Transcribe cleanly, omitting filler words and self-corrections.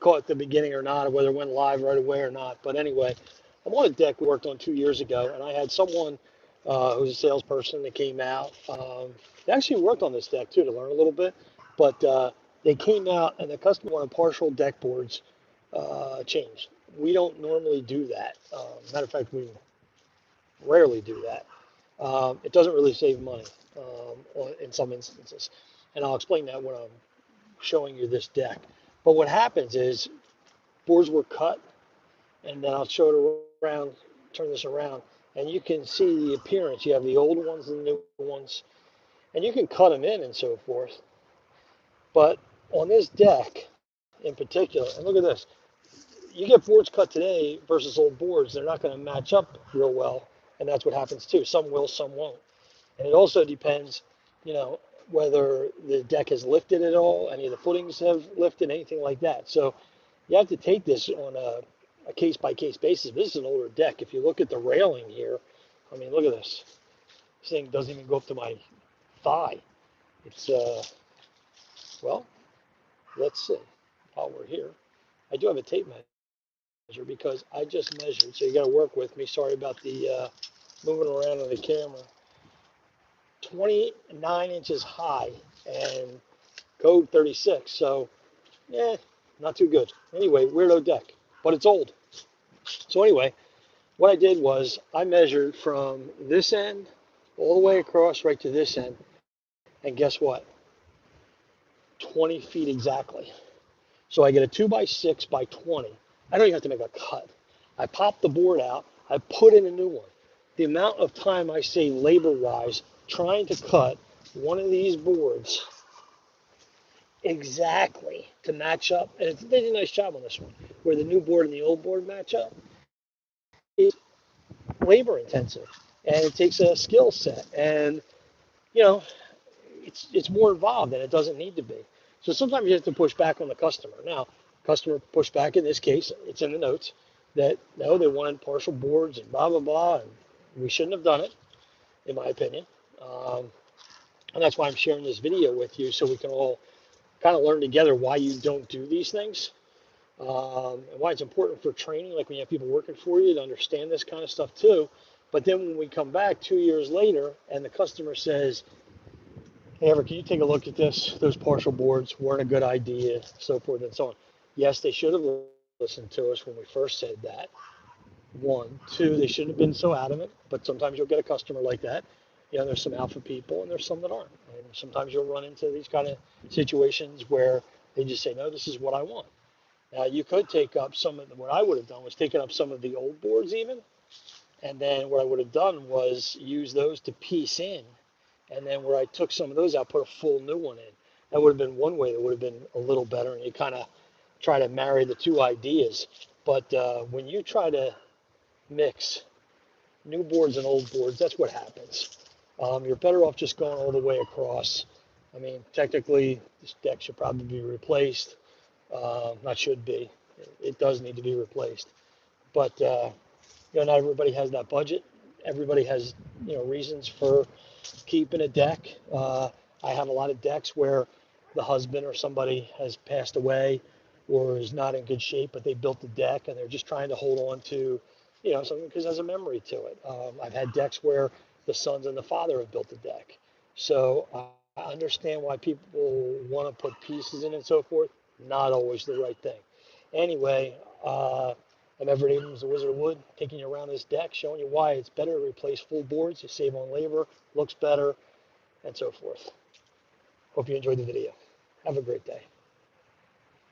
caught the beginning or not, or whether it went live right away or not. But anyway, I'm on a deck we worked on 2 years ago, and I had someone who's a salesperson that came out. They actually worked on this deck too to learn a little bit, but they came out and the customer wanted partial deck boards changed. We don't normally do that. Matter of fact, we rarely do that. It doesn't really save money in some instances, and I'll explain that when I'm showing you this deck. But what happens is boards were cut, and then I'll show it around, turn this around, and you can see the appearance. You have the old ones and the new ones, and you can cut them in and so forth. But on this deck in particular, and look at this, you get boards cut today versus old boards, they're not going to match up real well, and that's what happens too. Some will, some won't. And it also depends, you know, whether the deck has lifted at all, any of the footings have lifted, anything like that. So you have to take this on a case-by-case basis. This is an older deck. If you look at the railing here, I mean, look at this. This thing doesn't even go up to my thigh. It's, well, let's see. While we're here, I do have a tape measure because I just measured, so you got to work with me. Sorry about the moving around on the camera. 29 inches high and code 36. So, yeah, not too good. Anyway, weirdo deck, but it's old. So anyway, what I did was I measured from this end all the way across right to this end. And guess what? 20 feet exactly. So I get a 2x6 by 20. I don't even have to make a cut. I pop the board out. I put in a new one. The amount of time I save labor-wise trying to cut one of these boards exactly to match up, and they did a nice job on this one, where the new board and the old board match up, is labor intensive, and it takes a skill set, and you know, it's more involved than it doesn't need to be. So sometimes you have to push back on the customer. Now, customer pushback in this case, it's in the notes that no, they wanted partial boards and blah blah blah, and we shouldn't have done it, in my opinion. And that's why I'm sharing this video with you, so we can all kind of learn together why you don't do these things, and why it's important for training, like when you have people working for you, to understand this kind of stuff too. But then when we come back 2 years later and the customer says, hey, Ever, can you take a look at this? Those partial boards weren't a good idea, so forth and so on. Yes, they should have listened to us when we first said that. One. Two, they shouldn't have been so adamant, but sometimes you'll get a customer like that. You know, there's some alpha people and there's some that aren't. And sometimes you'll run into these kind of situations where they just say, no, this is what I want. Now, you could take up some of what I would have done was taken up some of the old boards even. And then what I would have done was use those to piece in. And then where I took some of those out, put a full new one in. That would have been one way that would have been a little better. And you kind of try to marry the two ideas. But when you try to mix new boards and old boards, that's what happens. You're better off just going all the way across. I mean, technically, this deck should probably be replaced. Not should be. It does need to be replaced. But, you know, not everybody has that budget. Everybody has, you know, reasons for keeping a deck. I have a lot of decks where the husband or somebody has passed away or is not in good shape, but they built the deck and they're just trying to hold on to, you know, something because there's a memory to it. I've had decks where the sons and the father have built the deck. So I understand why people want to put pieces in and so forth. Not always the right thing. Anyway, I'm Everett Abrams, the Wizard of Wood, taking you around this deck, showing you why it's better to replace full boards. You save on labor, looks better, and so forth. Hope you enjoyed the video. Have a great day.